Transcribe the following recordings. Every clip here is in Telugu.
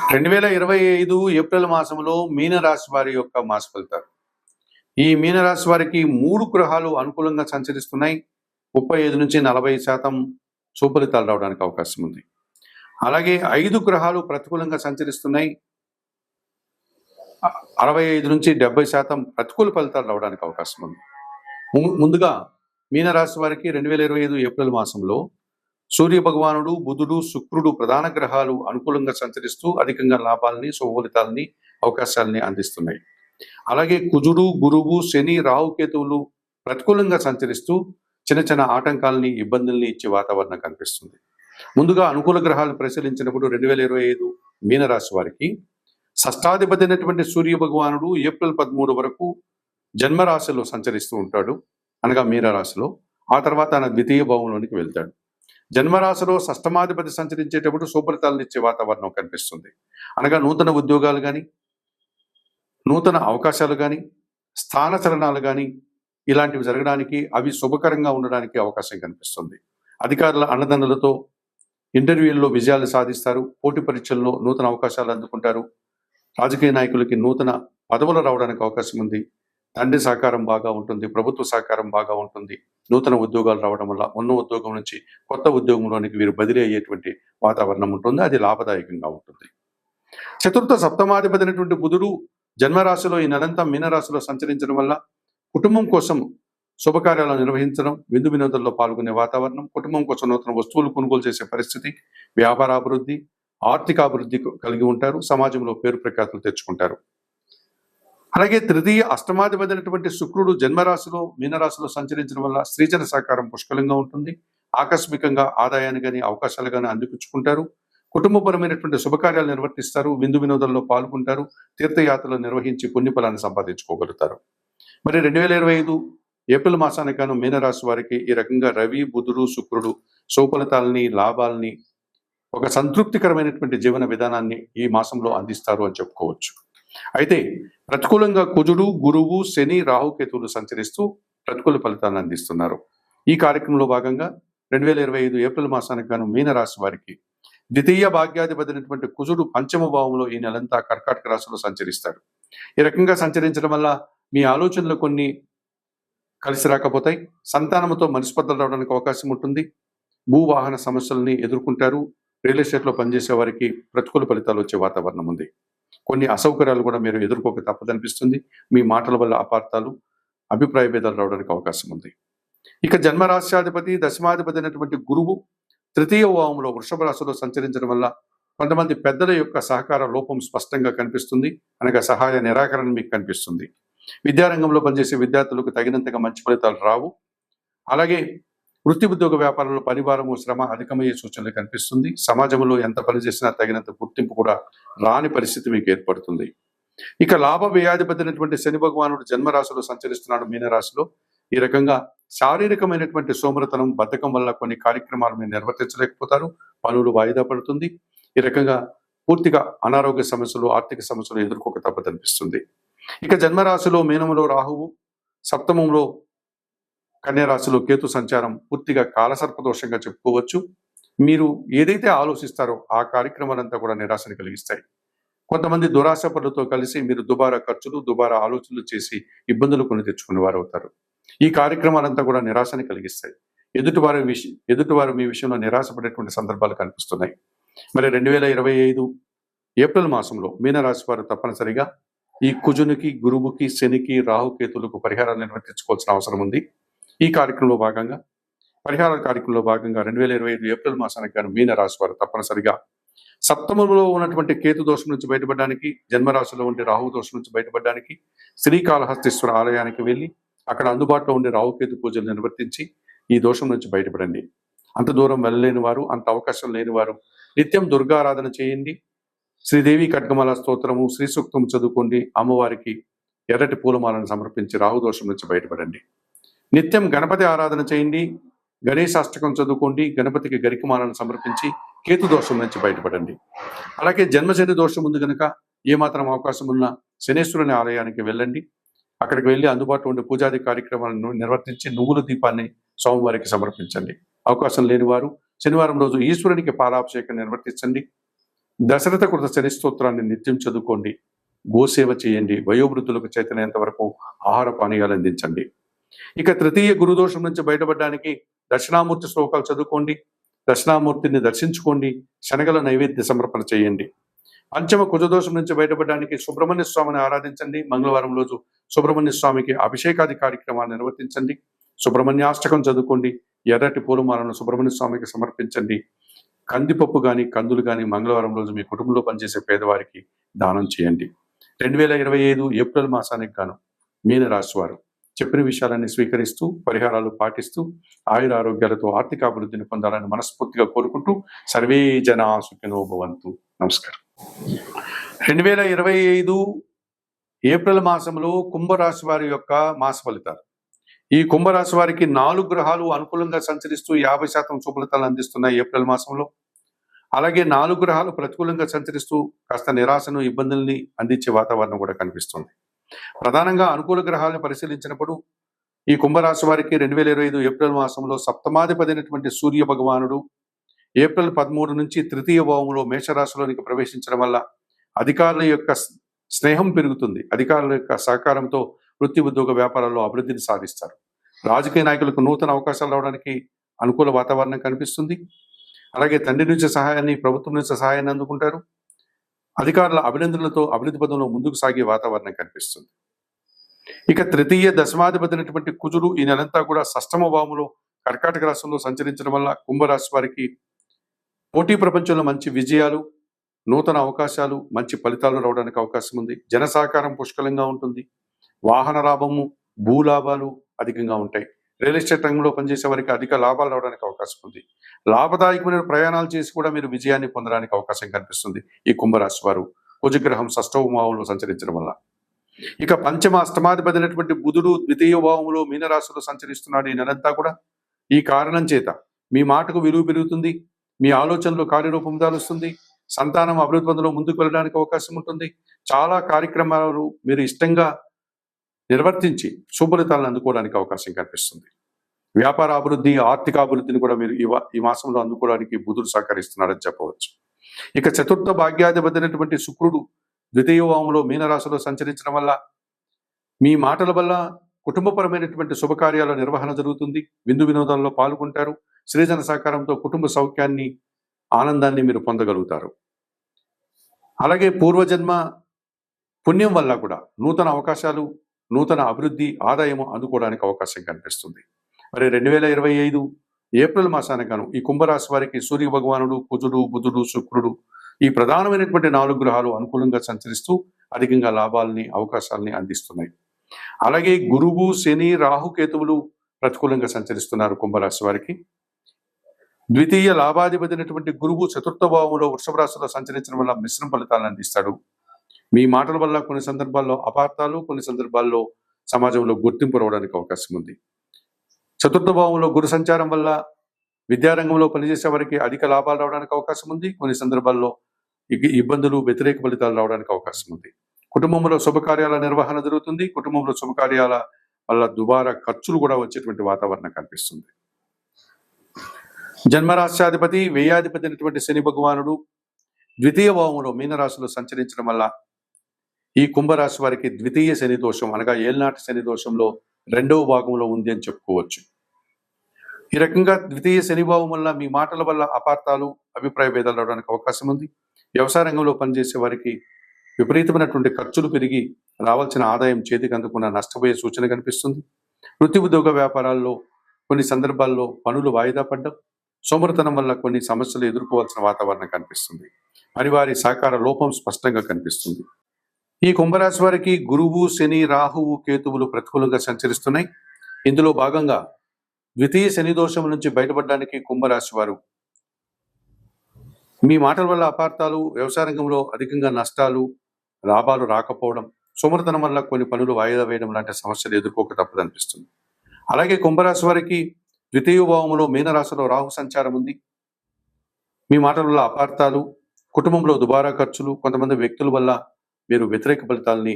2025 ఏప్రిల్ మాసంలో మీనరాశి వారి యొక్క మాస ఫలితాలు. ఈ మీనరాశి వారికి 3 గ్రహాలు అనుకూలంగా సంచరిస్తున్నాయి. 35-40% సుఫలితాలు రావడానికి అవకాశం ఉంది. అలాగే 5 గ్రహాలు ప్రతికూలంగా సంచరిస్తున్నాయి. 65-70% ప్రతికూల ఫలితాలు రావడానికి అవకాశం ఉంది. ముందుగా మీనరాశి వారికి 2025 ఏప్రిల్ మాసంలో సూర్య భగవానుడు, బుధుడు, శుక్రుడు ప్రధాన గ్రహాలు అనుకూలంగా సంచరిస్తూ అధికంగా లాభాలని, శుభఫలితాలని, అవకాశాలని అందిస్తున్నాయి. అలాగే కుజుడు, గురువు, శని, రాహుకేతువులు ప్రతికూలంగా సంచరిస్తూ చిన్న చిన్న ఆటంకాలని, ఇబ్బందుల్ని ఇచ్చే వాతావరణం కనిపిస్తుంది. ముందుగా అనుకూల గ్రహాలను పరిశీలించినప్పుడు 2025 మీనరాశి వారికి షష్టాధిపతి అయినటువంటి సూర్య భగవానుడు ఏప్రిల్ 13 వరకు జన్మరాశిలో సంచరిస్తూ ఉంటాడు, అనగా మీనరాశిలో. ఆ తర్వాత ఆయన ద్వితీయ భావంలోనికి వెళ్తాడు. జన్మరాశిలో షష్టమాధిపతి సంచరించేటప్పుడు శుభఫలితాలను ఇచ్చే వాతావరణం కనిపిస్తుంది. అనగా నూతన ఉద్యోగాలు కానీ, నూతన అవకాశాలు కానీ, స్థానచలనాలు కానీ ఇలాంటివి జరగడానికి, అవి శుభకరంగా ఉండడానికి అవకాశం కనిపిస్తుంది. అధికారుల అన్నదండలతో ఇంటర్వ్యూల్లో విజయాలు సాధిస్తారు. పోటీ పరీక్షల్లో నూతన అవకాశాలు అందుకుంటారు. రాజకీయ నాయకులకి నూతన పదవులు రావడానికి అవకాశం ఉంది. తండ్రి సహకారం బాగా ఉంటుంది, ప్రభుత్వ సహకారం బాగా ఉంటుంది. నూతన ఉద్యోగాలు రావడం వల్ల ఉన్న ఉద్యోగం నుంచి కొత్త ఉద్యోగంలోనికి వీరు బదిలీ అయ్యేటువంటి వాతావరణం ఉంటుంది. అది లాభదాయకంగా ఉంటుంది. చతుర్థ సప్తమాధిపతి అయినటువంటి బుధుడు జన్మరాశిలో ఈ నెలంతా మీనరాశిలో సంచరించడం వల్ల కుటుంబం కోసం శుభకార్యాలను నిర్వహించడం, విందు వినోదాల్లో పాల్గొనే వాతావరణం, కుటుంబం కోసం నూతన వస్తువులు కొనుగోలు చేసే పరిస్థితి, వ్యాపారాభివృద్ధి, ఆర్థికాభివృద్ధి కలిగి ఉంటారు. సమాజంలో పేరు ప్రఖ్యాతులు తెచ్చుకుంటారు. అలాగే తృతీయ అష్టమాధిపతి అయినటువంటి శుక్రుడు జన్మరాశిలో మీనరాశిలో సంచరించడం వల్ల స్త్రీజన సహకారం పుష్కలంగా ఉంటుంది. ఆకస్మికంగా ఆదాయాన్ని కానీ, అవకాశాలు కానీ అందిపుచ్చుకుంటారు. కుటుంబపరమైనటువంటి శుభకార్యాలు నిర్వర్తిస్తారు. విందు వినోదాల్లో పాల్గొంటారు. తీర్థయాత్రలు నిర్వహించి పుణ్యఫలాన్ని సంపాదించుకోగలుగుతారు. మరి 2025 ఏప్రిల్ మాసానికి గాను మీనరాశి వారికి ఈ రకంగా రవి, బుధుడు, శుక్రుడు శుభఫలితాలని, లాభాలని, ఒక సంతృప్తికరమైనటువంటి జీవన విధానాన్ని ఈ మాసంలో అందిస్తారు అని చెప్పుకోవచ్చు. అయితే ప్రతికూలంగా కుజుడు, గురువు, శని, రాహుకేతువులు సంచరిస్తూ ప్రతికూల ఫలితాలను అందిస్తున్నారు. ఈ కార్యక్రమంలో భాగంగా 2025 ఏప్రిల్ మాసానికి గాను మీనరాశి వారికి ద్వితీయ భాగ్యాధిపతి అయినటువంటి కుజుడు పంచమ భావంలో ఈ నెలంతా కర్కాటక రాశిలో సంచరిస్తాడు. ఈ రకంగా సంచరించడం వల్ల మీ ఆలోచనలు కొన్ని కలిసి రాకపోతాయి. సంతానంతో మనస్పర్ధలు రావడానికి అవకాశం ఉంటుంది. భూవాహన సమస్యల్ని ఎదుర్కొంటారు. రియల్ ఎస్టేట్లో పనిచేసే వారికి ప్రతికూల ఫలితాలు వచ్చే వాతావరణం ఉంది. కొన్ని అసౌకర్యాలు కూడా మీరు ఎదుర్కోక తప్పదనిపిస్తుంది. మీ మాటల వల్ల అపార్థాలు, అభిప్రాయ భేదాలు రావడానికి అవకాశం ఉంది. ఇక జన్మరాశ్యాధిపతి, దశమాధిపతి అయినటువంటి గురువు తృతీయ భావంలో వృషభ రాశిలో సంచరించడం వల్ల కొంతమంది పెద్దల యొక్క సహకార లోపం స్పష్టంగా కనిపిస్తుంది. అనగా సహాయ నిరాకరణ మీకు కనిపిస్తుంది. విద్యారంగంలో పనిచేసే విద్యార్థులకు తగినంతగా మంచి ఫలితాలు రావు. అలాగే వృత్తి, ఉద్యోగ వ్యాపారంలో పరివారము, శ్రమ అధికమయ్యే సూచనలు కనిపిస్తుంది. సమాజంలో ఎంత పని చేసినా తగినంత గుర్తింపు కూడా రాని పరిస్థితి మీకు ఏర్పడుతుంది. ఇక లాభ వ్యయాధిపతి అయినటువంటి శని భగవానుడు జన్మరాశిలో సంచరిస్తున్నాడు మీనరాశిలో. ఈ రకంగా శారీరకమైనటువంటి సోమరతనం, బద్ధకం వల్ల కొన్ని కార్యక్రమాలు మీరు నిర్వర్తించలేకపోతారు. పనులు వాయిదా పడుతుంది. ఈ రకంగా పూర్తిగా అనారోగ్య సమస్యలు, ఆర్థిక సమస్యలు ఎదుర్కోక తప్పదనిపిస్తుంది. ఇక జన్మరాశిలో మీనంలో రాహువు, సప్తమంలో కన్యారాశిలో కేతు సంచారం పూర్తిగా కాలసర్పదోషంగా చెప్పుకోవచ్చు. మీరు ఏదైతే ఆలోచిస్తారో ఆ కార్యక్రమాలంతా కూడా నిరాశను కలిగిస్తాయి. కొంతమంది దురాశపరులతో కలిసి మీరు దుబారా ఖర్చులు, దుబారా ఆలోచనలు చేసి ఇబ్బందులు కొని తెచ్చుకునే వారు అవుతారు. ఈ కార్యక్రమాలంతా కూడా నిరాశని కలిగిస్తాయి. ఎదుటివారు మీ విషయంలో నిరాశపడేటువంటి సందర్భాలు కనిపిస్తున్నాయి. మరి 2025 ఏప్రిల్ మాసంలో మీనరాశి వారు తప్పనిసరిగా ఈ కుజునికి, గురువుకి, శనికి, రాహుకేతులకు పరిహారాలు నిర్వర్తించుకోవాల్సిన అవసరం ఉంది. ఈ కార్యక్రమంలో భాగంగా, పరిహార కార్యక్రమంలో భాగంగా 2025 ఏప్రిల్ మాసానికి గాను మీనరాశి వారు తప్పనిసరిగా సప్తమంలో ఉన్నటువంటి కేతు దోషం నుంచి బయటపడడానికి, జన్మరాశిలో ఉండే రాహు దోషం నుంచి బయటపడడానికి శ్రీకాళహస్తీశ్వర ఆలయానికి వెళ్ళి అక్కడ అందుబాటులో ఉండే రాహుకేతు పూజలు నిర్వర్తించి ఈ దోషం నుంచి బయటపడండి. అంత దూరం వెళ్ళలేని వారు, అంత అవకాశం లేని వారు నిత్యం దుర్గారాధన చేయండి. శ్రీదేవి ఖడ్గమాల స్తోత్రము, శ్రీ సూక్తం చదువుకోండి. అమ్మవారికి ఎర్రటి పూలమాలను సమర్పించి రాహుదోషం నుంచి బయటపడండి. నిత్యం గణపతి ఆరాధన చేయండి. గణేశాష్టకం చదువుకోండి. గణపతికి గరికమాలను సమర్పించి కేతు దోషం నుంచి బయటపడండి. అలాగే జన్మశని దోషం ఉంది కనుక ఏమాత్రం అవకాశం ఉన్న శనేశ్వరుని ఆలయానికి వెళ్ళండి. అక్కడికి వెళ్ళి అందుబాటులో ఉండే పూజాది కార్యక్రమాలను నిర్వర్తించి నువ్వుల దీపాన్ని స్వామివారికి సమర్పించండి. అవకాశం లేని వారు శనివారం రోజు ఈశ్వరునికి పాలాభిషేకం నిర్వర్తించండి. దశరథ కృత శని స్తోత్రాన్ని నిత్యం చదువుకోండి. గోసేవ చేయండి. వయోవృద్ధులకు చేతనైనంత వరకు ఆహార పానీయాలు అందించండి. ఇక తృతీయ గురుదోషం నుంచి బయటపడడానికి దక్షిణామూర్తి శ్లోకాలు చదువుకోండి. దక్షిణామూర్తిని దర్శించుకోండి. శనగల నైవేద్య సమర్పణ చేయండి. పంచమ కుజదోషం నుంచి బయటపడడానికి సుబ్రహ్మణ్య స్వామిని ఆరాధించండి. మంగళవారం రోజు సుబ్రహ్మణ్య స్వామికి అభిషేకాది కార్యక్రమాలు నిర్వర్తించండి. సుబ్రహ్మణ్యాష్టకం చదువుకోండి. ఎర్రటి పూలమాలను సుబ్రహ్మణ్య స్వామికి సమర్పించండి. కందిపప్పు కానీ కందులు కానీ మంగళవారం రోజు మీ కుటుంబంలో పనిచేసే పేదవారికి దానం చేయండి. 2025 ఏప్రిల్ మాసానికి గాను మీనరాశి వారు చెప్పిన విషయాలన్నీ స్వీకరిస్తూ పరిహారాలు పాటిస్తూ ఆయుర ఆరోగ్యాలతో ఆర్థిక అభివృద్ధిని పొందాలని మనస్ఫూర్తిగా కోరుకుంటూ సర్వే జనా సుఖినో భవంతు. నమస్కారం. 2025 ఏప్రిల్ మాసంలో కుంభరాశి వారి యొక్క మాస ఫలితాలు. ఈ కుంభరాశి వారికి 4 గ్రహాలు అనుకూలంగా సంచరిస్తూ 50% శుభఫలితాలు అందిస్తున్నాయి ఏప్రిల్ మాసంలో. అలాగే 4 గ్రహాలు ప్రతికూలంగా సంచరిస్తూ కాస్త నిరాశను ఇబ్బందుల్ని అందించే వాతావరణం కూడా కనిపిస్తుంది. ప్రధానంగా అనుకూల గ్రహాలను పరిశీలించినప్పుడు ఈ కుంభరాశి వారికి 2025 ఏప్రిల్ మాసంలో సప్తమాధిపతి అయినటువంటి సూర్య భగవానుడు ఏప్రిల్ 13 నుంచి తృతీయ భావంలో మేషరాశిలోనికి ప్రవేశించడం వల్ల అధికారుల యొక్క స్నేహం పెరుగుతుంది. అధికారుల యొక్క సహకారంతో వృత్తి ఉద్యోగ వ్యాపారాల్లో అభివృద్ధిని సాధిస్తారు. రాజకీయ నాయకులకు నూతన అవకాశాలు రావడానికి అనుకూల వాతావరణం కనిపిస్తుంది. అలాగే తండ్రి నుంచి సహాయాన్ని, ప్రభుత్వం నుంచి సహాయాన్ని అందుకుంటారు. అధికారుల అభినందనలతో అభివృద్ధి పదంలో ముందుకు సాగే వాతావరణం కనిపిస్తుంది. ఇక తృతీయ దశమాధిపతి అయినటువంటి కుజుడు ఈ నెలంతా కూడా షష్టమ భావంలో కర్కాటక రాశిలో సంచరించడం వల్ల కుంభరాశి వారికి పోటీ ప్రపంచంలో మంచి విజయాలు, నూతన అవకాశాలు, మంచి ఫలితాలు రావడానికి అవకాశం ఉంది. జన సహకారం పుష్కలంగా ఉంటుంది. వాహన లాభము, భూలాభాలు అధికంగా ఉంటాయి. రియల్ ఎస్టేట్ రంగంలో పనిచేసే వారికి అధిక లాభాలు రావడానికి అవకాశం ఉంది. లాభదాయకమైన ప్రయాణాలు చేసి కూడా మీరు విజయాన్ని పొందడానికి అవకాశం కనిపిస్తుంది ఈ కుంభరాశి వారు కుజగ్రహం షష్టమ భావంలో సంచరించడం వల్ల. ఇక పంచమ అష్టమాధిపతి అయినటువంటి బుధుడు ద్వితీయ భావంలో మీనరాశిలో సంచరిస్తున్నాడు ఈ నెలంతా కూడా. ఈ కారణం చేత మీ మాటకు విలువ పెరుగుతుంది. మీ ఆలోచనలో కార్యరూపం దాలుస్తుంది. సంతానం అభివృద్ధి పదంలో ముందుకు వెళ్ళడానికి అవకాశం ఉంటుంది. చాలా కార్యక్రమాలు మీరు ఇష్టంగా నిర్వర్తించి శుభఫలితాలను అందుకోవడానికి అవకాశం కనిపిస్తుంది. వ్యాపార అభివృద్ధి, ఆర్థిక అభివృద్ధిని కూడా మీరు ఈ మాసంలో అందుకోవడానికి బుధుడు సహకరిస్తున్నాడని చెప్పవచ్చు. ఇక చతుర్థ భాగ్యాధిపతి అయినటువంటి శుక్రుడు ద్వితీయ భావంలో మీనరాశిలో సంచరించడం వల్ల మీ మాటల వల్ల కుటుంబపరమైనటువంటి శుభకార్యాల నిర్వహణ జరుగుతుంది. విందు వినోదాల్లో పాల్గొంటారు. శ్రీజన సహకారంతో కుటుంబ సౌఖ్యాన్ని, ఆనందాన్ని మీరు పొందగలుగుతారు. అలాగే పూర్వజన్మ పుణ్యం వల్ల కూడా నూతన అవకాశాలు, నూతన అభివృద్ధి, ఆదాయము అందుకోవడానికి అవకాశం కనిపిస్తుంది. మరి 2025 ఏప్రిల్ మాసానికి గాను ఈ కుంభరాశి వారికి సూర్య భగవానుడు, కుజుడు, బుధుడు, శుక్రుడు ఈ ప్రధానమైనటువంటి 4 గ్రహాలు అనుకూలంగా సంచరిస్తూ అధికంగా లాభాలని, అవకాశాలని అందిస్తున్నాయి. అలాగే గురువు, శని, రాహుకేతువులు ప్రతికూలంగా సంచరిస్తున్నారు కుంభరాశి వారికి. ద్వితీయ లాభాధిపతి అయినటువంటి గురువు చతుర్థ భావంలో వృషభ రాశిలో సంచరించడం వల్ల మిశ్రమ ఫలితాలను అందిస్తాడు. మీ మాటల వల్ల కొన్ని సందర్భాల్లో అపార్థాలు, కొన్ని సందర్భాల్లో సమాజంలో గుర్తింపు రావడానికి అవకాశం ఉంది. చతుర్థ భావంలో గురు సంచారం వల్ల విద్యారంగంలో పనిచేసే వారికి అధిక లాభాలు రావడానికి అవకాశం ఉంది. కొన్ని సందర్భాల్లో ఇబ్బందులు, వ్యతిరేక ఫలితాలు రావడానికి అవకాశం ఉంది. కుటుంబంలో శుభకార్యాల నిర్వహణ జరుగుతుంది. కుటుంబంలో శుభకార్యాల వల్ల దుబారా ఖర్చులు కూడా వచ్చేటువంటి వాతావరణం కనిపిస్తుంది. జన్మరాశ్యాధిపతి, వ్యయాధిపతి అయినటువంటి శని భగవానుడు ద్వితీయ భావంలో మీనరాశిలో సంచరించడం వల్ల ఈ కుంభరాశి వారికి ద్వితీయ శని దోషం అనగా ఏళ్నాటి శని దోషంలో 2వ భాగంలో ఉంది అని చెప్పుకోవచ్చు. ఈ రకంగా ద్వితీయ శని భావం వల్ల మీ మాటల వల్ల అపార్థాలు, అభిప్రాయ భేదాలు రావడానికి అవకాశం ఉంది. వ్యవసాయ రంగంలో పనిచేసే వారికి విపరీతమైనటువంటి ఖర్చులు పెరిగి రావాల్సిన ఆదాయం చేతికి అందుకున్న నష్టపోయే సూచన కనిపిస్తుంది. వృత్తి ఉద్యోగ వ్యాపారాల్లో కొన్ని సందర్భాల్లో పనులు వాయిదా పడ్డం, సోమరితనం వల్ల కొన్ని సమస్యలు ఎదుర్కోవాల్సిన వాతావరణం కనిపిస్తుంది. అనివార్య సహకార లోపం స్పష్టంగా కనిపిస్తుంది. ఈ కుంభరాశి వారికి గురువు, శని, రాహువు, కేతువులు ప్రతికూలంగా సంచరిస్తున్నాయి. ఇందులో భాగంగా ద్వితీయ శని దోషం నుంచి బయటపడడానికి కుంభరాశి వారు మీ మాటల వల్ల అపార్థాలు, వ్యవసాయ రంగంలో అధికంగా నష్టాలు, లాభాలు రాకపోవడం, సోమరితనం వల్ల కొన్ని పనులు వాయిదా వేయడం లాంటి సమస్యలు ఎదుర్కోక తప్పదనిపిస్తుంది. అలాగే కుంభరాశి వారికి ద్వితీయ భావంలో మీనరాశిలో రాహు సంచారం ఉంది. మీ మాటల వల్ల అపార్థాలు, కుటుంబంలో దుబారా ఖర్చులు, కొంతమంది వ్యక్తుల వల్ల మీరు వ్యతిరేక ఫలితాలని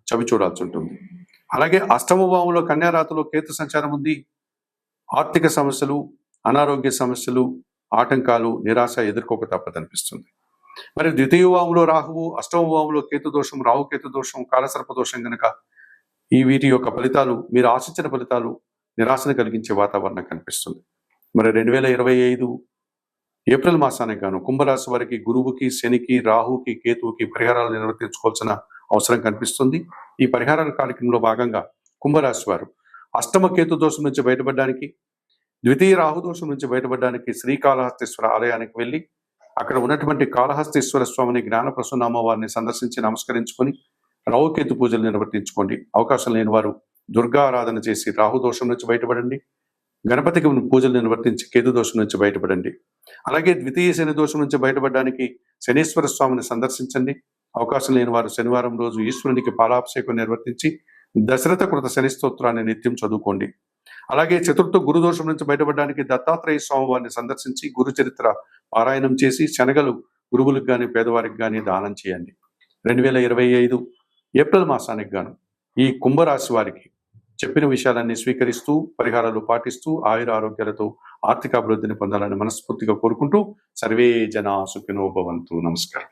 చవి చూడాల్సి ఉంటుంది. అలాగే అష్టమ భావంలో కన్యారాశిలో కేతు సంచారం ఉంది. ఆర్థిక సమస్యలు, అనారోగ్య సమస్యలు, ఆటంకాలు, నిరాశ ఎదుర్కోక తప్పదనిపిస్తుంది. మరి ద్వితీయ భావంలో రాహువు, అష్టమ భావంలో కేతు దోషం, రాహు కేతు దోషం, కాలసర్ప దోషం కనుక వీటి యొక్క ఫలితాలు, మీరు ఆశించిన ఫలితాలు నిరాశను కలిగించే వాతావరణం కనిపిస్తుంది. మరి 2025 ఏప్రిల్ మాసానికి గాను కుంభరాశి వారికి గురువుకి, శనికి, రాహుకి, కేతువుకి పరిహారాలు నిర్వర్తించుకోవాల్సిన అవసరం కనిపిస్తుంది. ఈ పరిహారాల కార్యక్రమంలో భాగంగా కుంభరాశి వారు అష్టమ కేతు దోషం నుంచి బయటపడడానికి, ద్వితీయ రాహు దోషం నుంచి బయటపడడానికి శ్రీకాళహస్తీశ్వర ఆలయానికి వెళ్ళి అక్కడ ఉన్నటువంటి కాళహస్తీశ్వర స్వామిని, జ్ఞాన ప్రసన్నామ వారిని సందర్శించి నమస్కరించుకొని రాహుకేతు పూజలు నిర్వర్తించుకోండి. అవకాశం లేని వారు దుర్గా ఆరాధన చేసి రాహు దోషం నుంచి బయటపడండి. గణపతికి పూజలు నిర్వర్తించి కేతు దోషం నుంచి బయటపడండి. అలాగే ద్వితీయ శని దోషం నుంచి బయటపడడానికి శనీశ్వర స్వామిని సందర్శించండి. అవకాశం లేని వారు శనివారం రోజు ఈశ్వరునికి పాలాభిషేకం నిర్వర్తించి దశరథ కృత శని స్తోత్రాన్ని నిత్యం చదువుకోండి. అలాగే చతుర్థ గురుదోషం నుంచి బయటపడడానికి దత్తాత్రేయ స్వామి వారిని సందర్శించి గురు చరిత్ర పారాయణం చేసి శనగలు గురువులకు కానీ పేదవారికి కానీ దానం చేయండి. 2025 ఏప్రిల్ మాసానికి గాను ఈ కుంభరాశి వారికి చెప్పిన విషయాలన్నీ స్వీకరిస్తూ, పరిహారాలు పాటిస్తూ, ఆయుర ఆరోగ్యాలతో ఆర్థిక అభివృద్ధిని పొందాలని మనస్ఫూర్తిగా కోరుకుంటూ సర్వే జనా సుఖినో భవంతు. నమస్కారం.